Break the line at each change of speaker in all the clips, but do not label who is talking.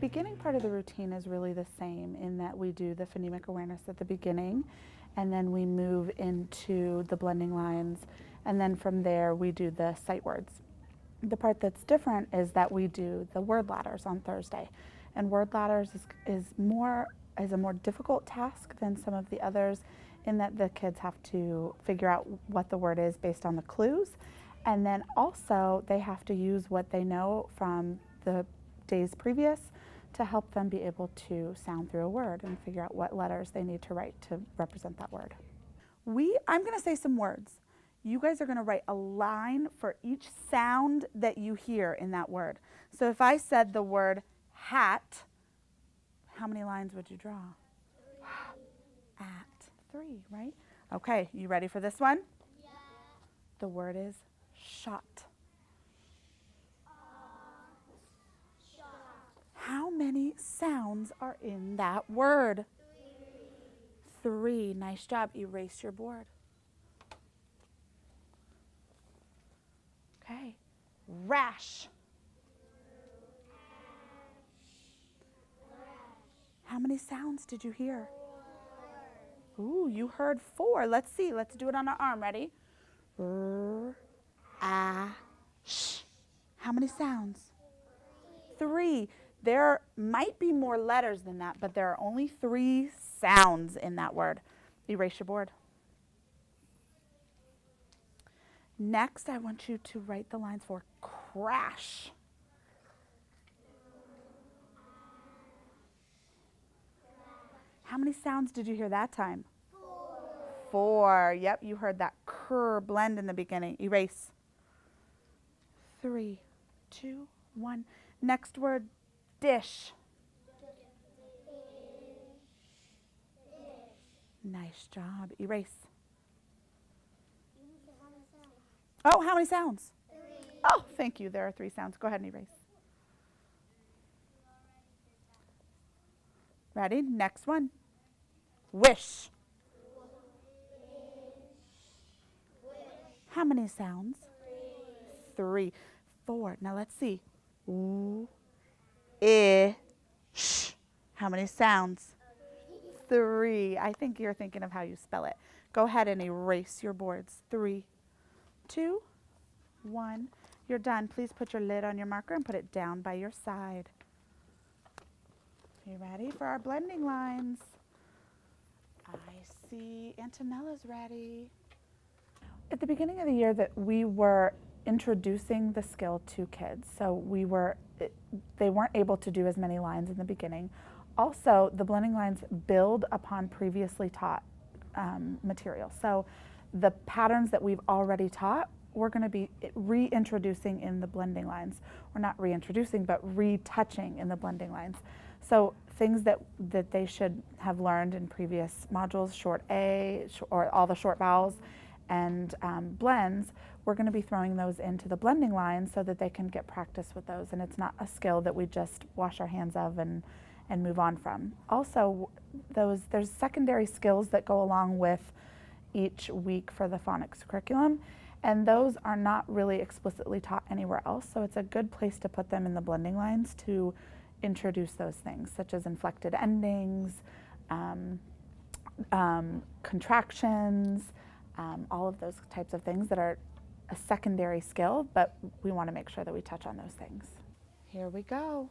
beginning part of the routine is really the same in that we do the phonemic awareness at the beginning, and then we move into the blending lines, and then from there we do the sight words. The part that's different is that we do the word ladders on Thursday, and word ladders is a more difficult task than some of the others in that the kids have to figure out what the word is based on the clues, and then also they have to use what they know from the days previous to help them be able to sound through a word and figure out what letters they need to write to represent that word. I'm going to say some words. You guys are going to write a line for each sound that you hear in that word. So if I said the word hat, how many lines would you draw? 3. At 3, right? Okay, you ready for this one? Yeah. The word is shot. How many sounds are in that word? 3. Nice job. Erase your board. Okay. Rash. How many sounds did you hear? 4. Ooh, you heard 4. Let's see. Let's do it on our arm. Ready? R, a, sh. How many sounds? 3. There might be more letters than that, but there are only 3 sounds in that word. Erase your board. Next, I want you to write the lines for crash. How many sounds did you hear that time? 4. Yep, you heard that cr blend in the beginning. Erase. 3, 2, 1. Next word, dish. Nice job. Erase. Oh, how many sounds? 3. Oh, thank you. There are 3 sounds. Go ahead and erase. Ready? Next one. Wish. How many sounds? 3. 4. Now let's see. Ooh, sh. How many sounds? 3. I think you're thinking of how you spell it. Go ahead and erase your boards. 3, 2, 1. You're done. Please put your lid on your marker and put it down by your side. You ready for our blending lines? I see Antonella's ready. At the beginning of the year that we were introducing the skill to kids, so they weren't able to do as many lines in the beginning. Also, the blending lines build upon previously taught material. So the patterns that we've already taught, we're going to be reintroducing in the blending lines. We're not reintroducing, but retouching in the blending lines. So things that they should have learned in previous modules, short A, or all the short vowels, and blends, we're going to be throwing those into the blending lines so that they can get practice with those, and it's not a skill that we just wash our hands of and move on from. Also, there's secondary skills that go along with each week for the phonics curriculum, and those are not really explicitly taught anywhere else, so it's a good place to put them in the blending lines to introduce those things, such as inflected endings, contractions, all of those types of things that are a secondary skill, but we want to make sure that we touch on those things. Here we go.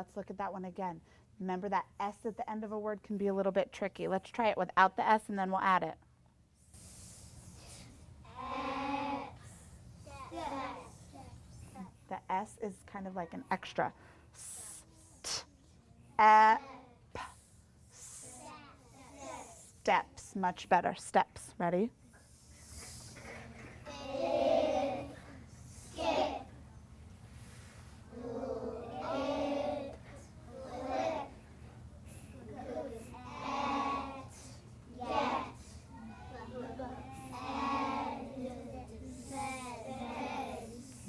let's look at that one again. Remember that S at the end of a word can be a little bit tricky. Let's try it without the S and then we'll add it. The S is kind of like an extra. Steps, much better. Steps. Ready?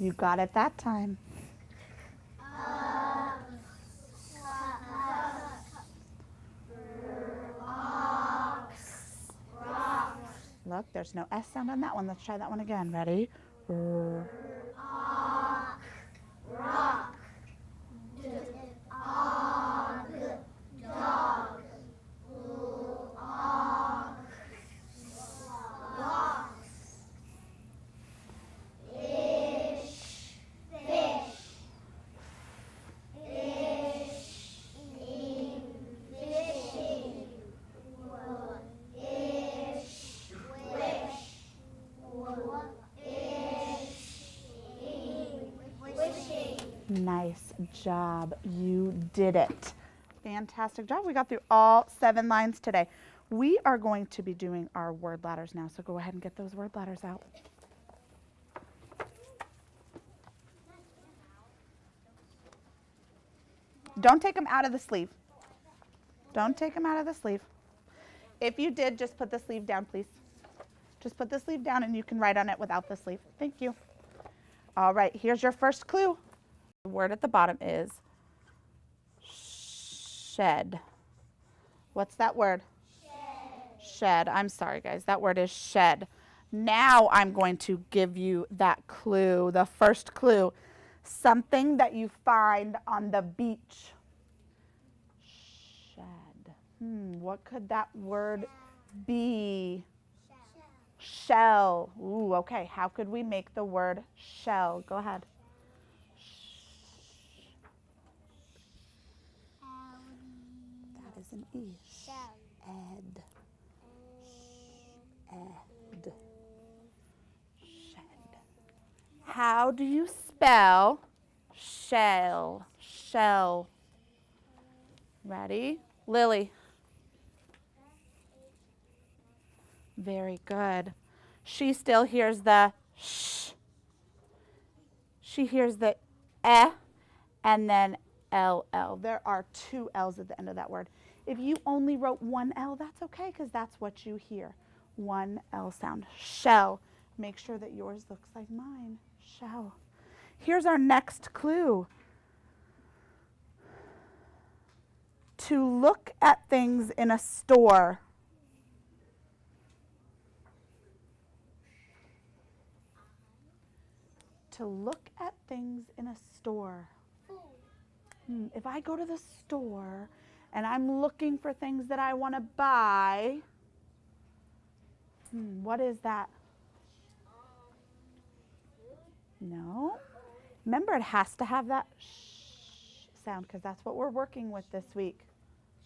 You got it that time. Look, there's no S sound on that one. Let's try that one again. Ready? Nice job. You did it. Fantastic job. We got through all 7 lines today. We are going to be doing our word ladders now, so go ahead and get those word ladders out. Don't take them out of the sleeve. Don't take them out of the sleeve. If you did, just put the sleeve down, please. Just put the sleeve down and you can write on it without the sleeve. Thank you. All right, here's your first clue. The word at the bottom is shed. What's that word? Shed. I'm sorry, guys. That word is shed. Now I'm going to give you that clue, the first clue. Something that you find on the beach. Shed. What could that word be? Shell. Ooh, okay. How could we make the word shell? Go ahead. That is an E. Ed. Ed. Shed. How do you spell shell? Shell. Ready? Lily. Very good. She still hears the sh. She hears the eh and then LL. There are 2 L's at the end of that word. If you only wrote 1 L, that's okay because that's what you hear. 1 L sound. Shell. Make sure that yours looks like mine. Shell. Here's our next clue. To look at things in a store. To look at things in a store. If I go to the store and I'm looking for things that I want to buy, what is that? No. Remember, it has to have that sh sound because that's what we're working with this week.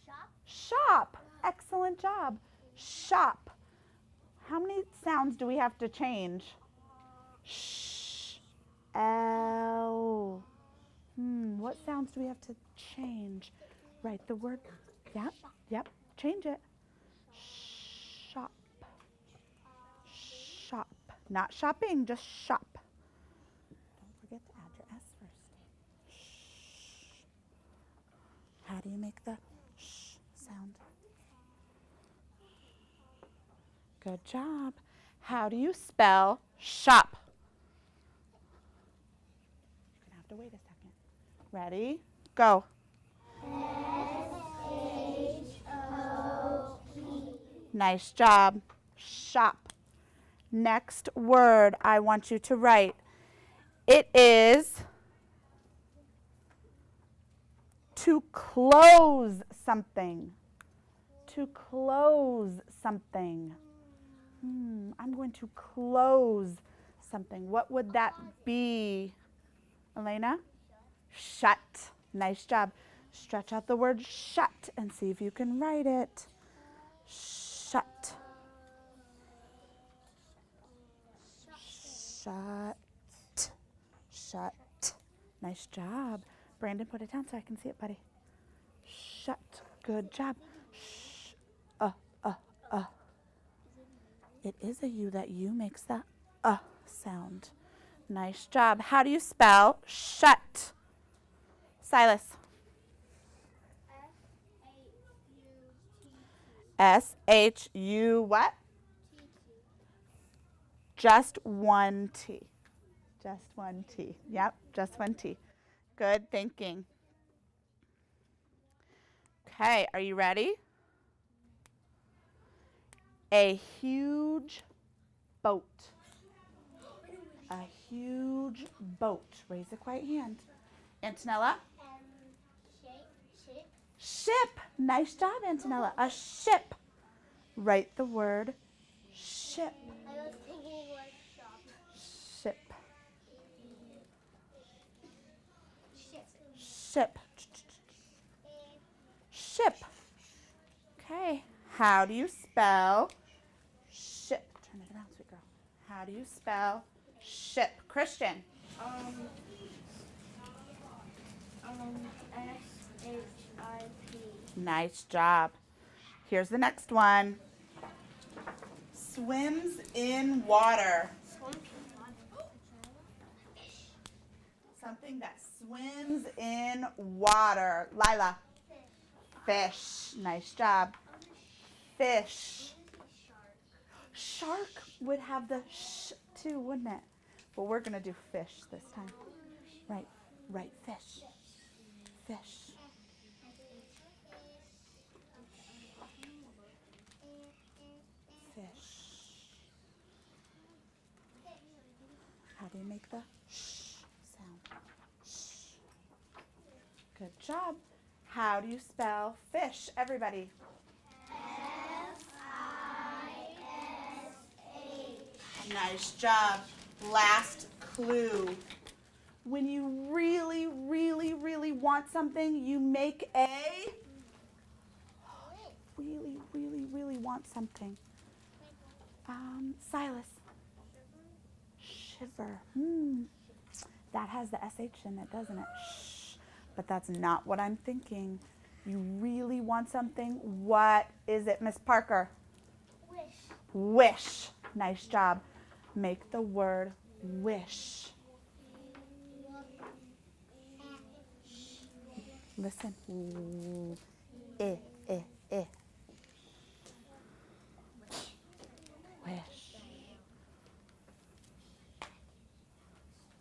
Shop? Shop. Excellent job. Shop. How many sounds do we have to change? Sh. L. What sounds do we have to change? Write the word. Yep. Change it. Shop. Shop. Not shopping, just shop. Don't forget to add your S first. Shh. How do you make the sh sound? Good job. How do you spell shop? You're going to have to wait a second. Ready? Go. S-H-O-P. Nice job. Shop. Next word I want you to write. It is to close something. To close something. I'm going to close something. What would that be? Elena? Shut. Nice job. Stretch out the word shut and see if you can write it. Shut. Shut. Shut. Nice job. Brandon, put it down so I can see it, buddy. Shut. Good job. Shh. It is a U. That U makes the sound. Nice job. How do you spell shut? Silas. S-H-U what? Just one T. Just one T. Yep, just one T. Good thinking. Okay, are you ready? A huge boat. A huge boat. Raise a quiet hand. Antonella? Ship. Nice job, Antonella. A ship. Write the word ship.
I was thinking word shop.
Ship.
Ship.
Ship. Ship. Okay. How do you spell ship? Turn it around, sweet girl. How do you spell ship? Christian.
S-H-I-P.
Nice job. Here's the next one. Swims in water. Something that swims in water. Lila. Fish. Nice job. Fish. Shark would have the sh too, wouldn't it? But we're going to do fish this time. Right, fish. Fish. Fish. How do you make the sh sound? Sh. Good job. How do you spell fish, everybody? F-I-S-H. Nice job. Last clue. When you really, really, really want something, you make a really, really, really want something. Silas. Shiver. That has the SH in it, doesn't it? Shh. But that's not what I'm thinking. You really want something. What is it, Miss Parker?
Wish.
Wish. Nice job. Make the word wish. Listen. Ooh. Eh. Wish.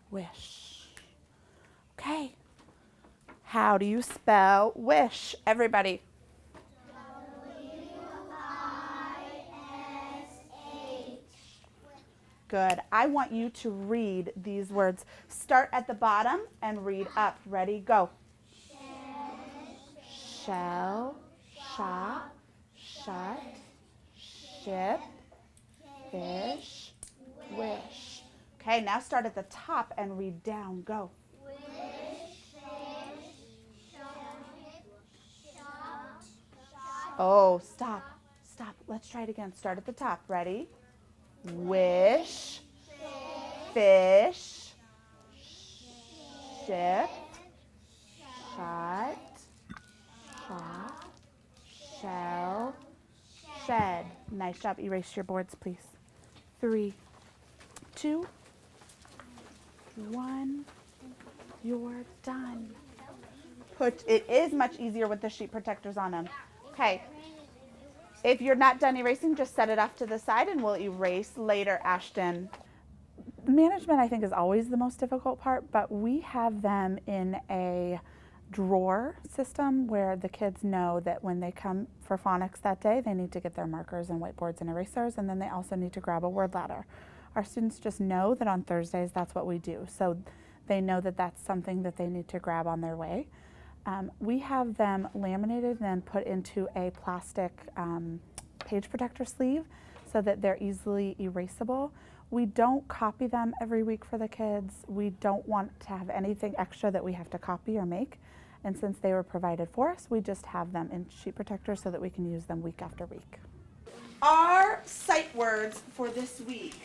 Wish. Okay. How do you spell wish, everybody?
W-I-S-H.
Good. I want you to read these words. Start at the bottom and read up. Ready? Go. Shell, shop, shut, ship, fish, wish. Okay, now start at the top and read down. Go.
Wish, fish, shop, shop.
Oh, stop. Let's try it again. Start at the top. Ready? Wish, fish, ship, shut, shop, shell, shed. Nice job. Erase your boards, please. 3, 2, 1. You're done. It is much easier with the sheet protectors on them. Okay. If you're not done erasing, just set it off to the side and we'll erase later, Ashton. Management, I think, is always the most difficult part, but we have them in a drawer system where the kids know that when they come for phonics that day, they need to get their markers and whiteboards and erasers, and then they also need to grab a word ladder. Our students just know that on Thursdays that's what we do, so they know that that's something that they need to grab on their way. We have them laminated and then put into a plastic page protector sleeve so that they're easily erasable. We don't copy them every week for the kids. We don't want to have anything extra that we have to copy or make. And since they were provided for us, we just have them in sheet protectors so that we can use them week after week. Our sight words for this week.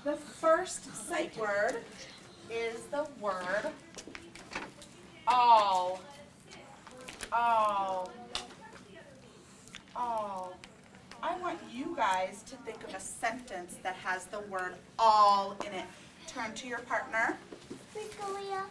The first sight word is the word all. All. All. I want you guys to think of a sentence that has the word all in it. Turn to your partner.
Scalia.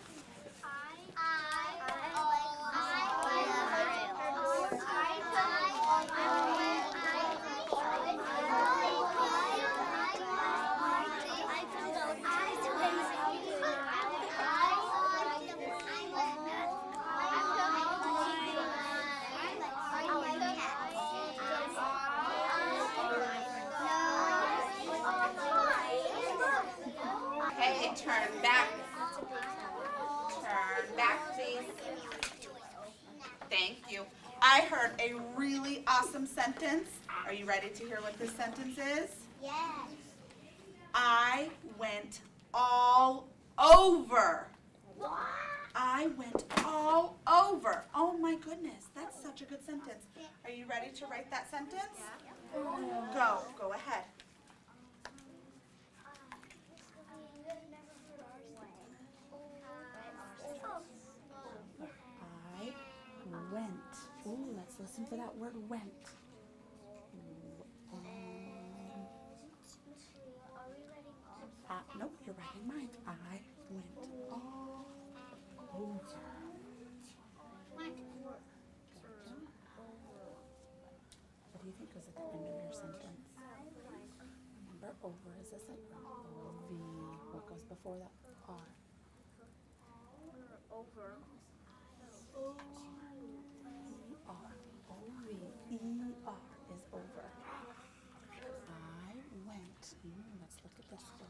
Okay, turn back. Turn back, please. Thank you. I heard a really awesome sentence. Are you ready to hear what this sentence is?
Yes.
I went all over. I went all over. Oh my goodness, that's such a good sentence. Are you ready to write that sentence? Yeah. Go ahead. I went. Ooh, let's listen to that word went. Nope, you're writing mine. I went all over. What do you think goes at the end of your sentence? Remember, over is a sight word. O-V. What goes before that? R.
Over.
E-R. O-V-E-R is over. I went. Let's look at this one.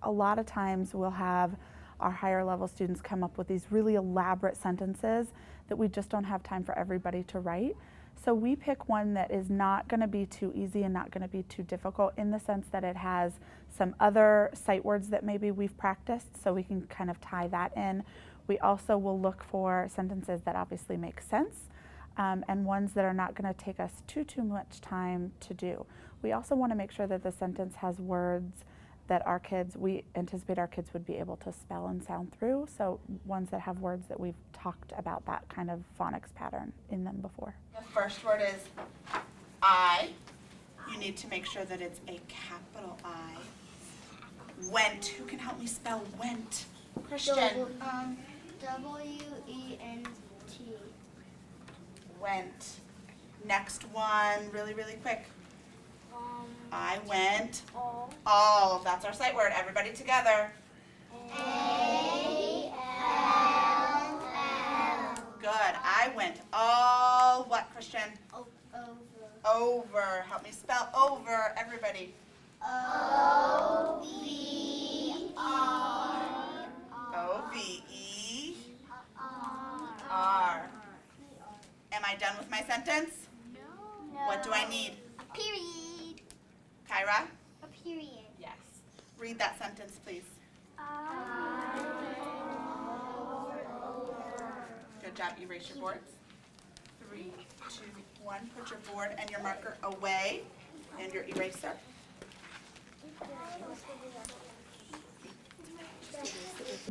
A lot of times we'll have our higher level students come up with these really elaborate sentences that we just don't have time for everybody to write. So we pick one that is not going to be too easy and not going to be too difficult, in the sense that it has some other sight words that maybe we've practiced, so we can kind of tie that in. We also will look for sentences that obviously make sense, and ones that are not going to take us too much time to do. We also want to make sure that the sentence has words that we anticipate our kids would be able to spell and sound through, so ones that have words that we've talked about that kind of phonics pattern in them before. The first word is I. You need to make sure that it's a capital I. Went. Who can help me spell went? Christian.
W-E-N-T.
Went. Next one, really quick. I went all. That's our sight word. Everybody together.
A-L-L.
Good. I went all what, Christian?
Over.
Over. Help me spell over, everybody.
O-V-R.
O-V-E-R. Am I done with my sentence?
No.
What do I need?
A period.
Kyra?
A period.
Yes. Read that sentence, please. Good job. Erase your boards. 3, 2, 1. Put your board and your marker away and your eraser.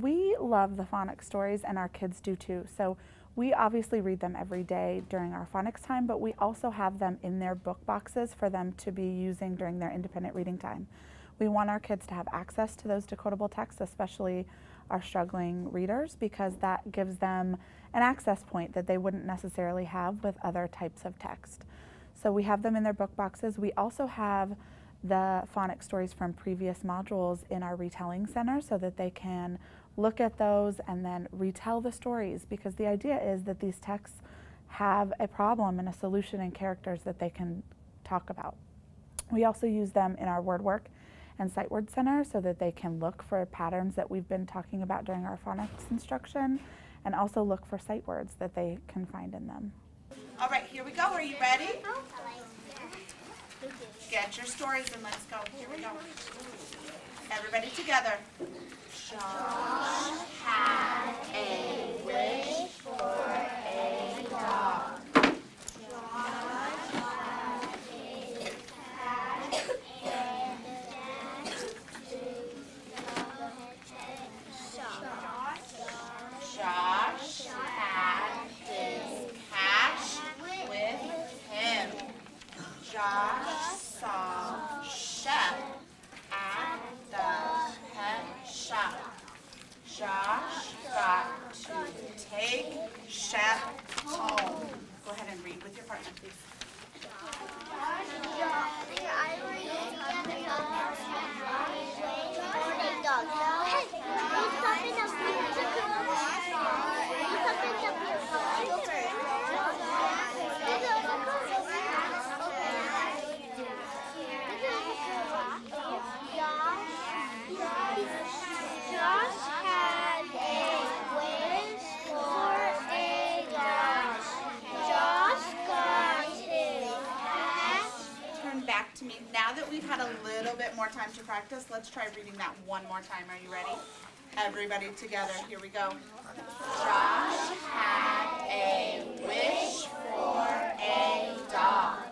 We love the phonics stories, and our kids do too. So we obviously read them every day during our phonics time, but we also have them in their book boxes for them to be using during their independent reading time. We want our kids to have access to those decodable texts, especially our struggling readers, because that gives them an access point that they wouldn't necessarily have with other types of text. So we have them in their book boxes. We also have the phonics stories from previous modules in our retelling center so that they can look at those and then retell the stories, because the idea is that these texts have a problem and a solution and characters that they can talk about. We also use them in our word work and sight word center so that they can look for patterns that we've been talking about during our phonics instruction, and also look for sight words that they can find in them. All right, here we go. Are you ready? Get your stories and let's go. Here we go. Everybody together. Josh had a wish for a dog. Josh had his cash with him. Josh saw Shep at the pet shop. Josh got to take Shep home. Go ahead and read with your partner, please.
Josh had a wish for a dog. Josh got his hat.
Turn back to me. Now that we've had a little bit more time to practice, let's try reading that one more time. Are you ready? Everybody together. Here we go. Josh had a wish for a dog.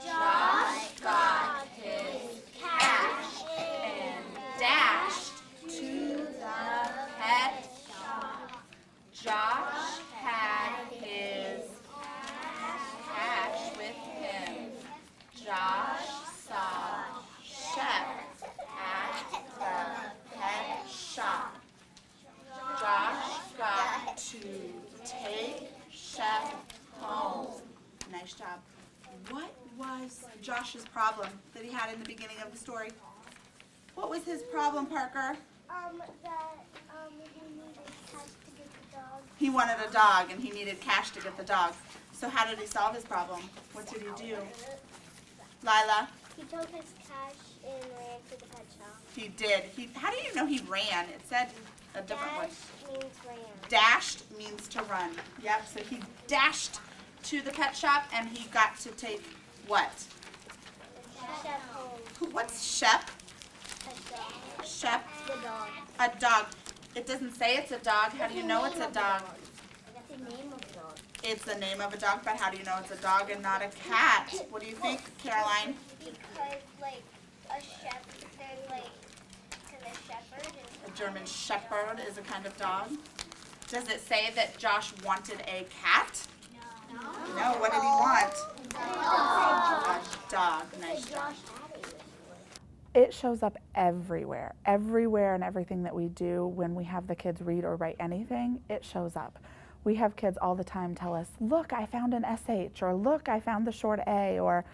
Josh got his cash and dashed to the pet shop. Josh had his cash with him. Josh saw Shep at the pet shop. Josh got to take Shep home. Nice job. What was Josh's problem that he had in the beginning of the story? What was his problem, Parker?
He needed cash to get the dog.
He wanted a dog and he needed cash to get the dog. So how did he solve his problem? What did he do? Lila?
He took his cash and ran to the pet shop.
He did. How do you know he ran? It said a different way.
Dash means ran.
Dashed means to run. Yep, so he dashed to the pet shop and he got to take what?
Shep home.
What's Shep?
A dog.
Shep?
The dog.
A dog. It doesn't say it's a dog. How do you know it's a dog?
That's the name of the dog.
It's the name of a dog, but how do you know it's a dog and not a cat? What do you think, Caroline?
Because, like, a shepherd, they're like, because a shepherd is...
A German Shepherd is a kind of dog. Does it say that Josh wanted a cat? No, what did he want? A dog. Nice job. It shows up everywhere. Everywhere and everything that we do when we have the kids read or write anything, it shows up. We have kids all the time tell us, look, I found an SH, or look, I found the short A, or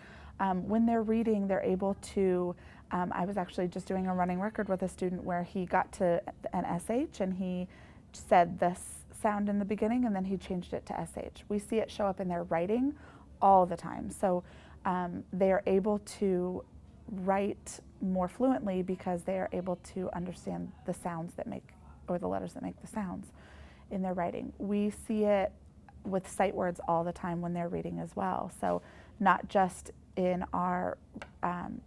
when they're reading, they're able to, I was actually just doing a running record with a student where he got to an SH and he said this sound in the beginning and then he changed it to SH. We see it show up in their writing all the time. So they are able to write more fluently because they are able to understand the sounds that make, or the letters that make the sounds in their writing. We see it with sight words all the time when they're reading as well. So not just in our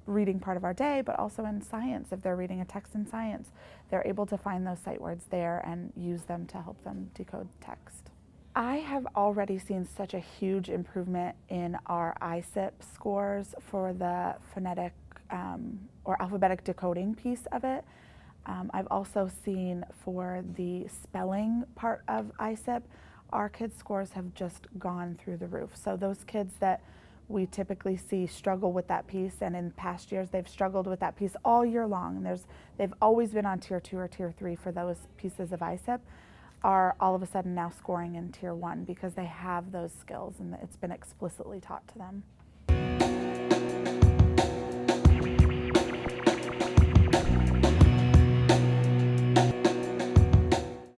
reading part of our day, but also in science. If they're reading a text in science, they're able to find those sight words there and use them to help them decode text. I have already seen such a huge improvement in our ISIP scores for the phonetic or alphabetic decoding piece of it. I've also seen for the spelling part of ISIP, our kids' scores have just gone through the roof. So those kids that we typically see struggle with that piece, and in past years they've struggled with that piece all year long, and they've always been on tier 2 or tier 3 for those pieces of ISIP, are all of a sudden now scoring in tier 1 because they have those skills and it's been explicitly taught to them.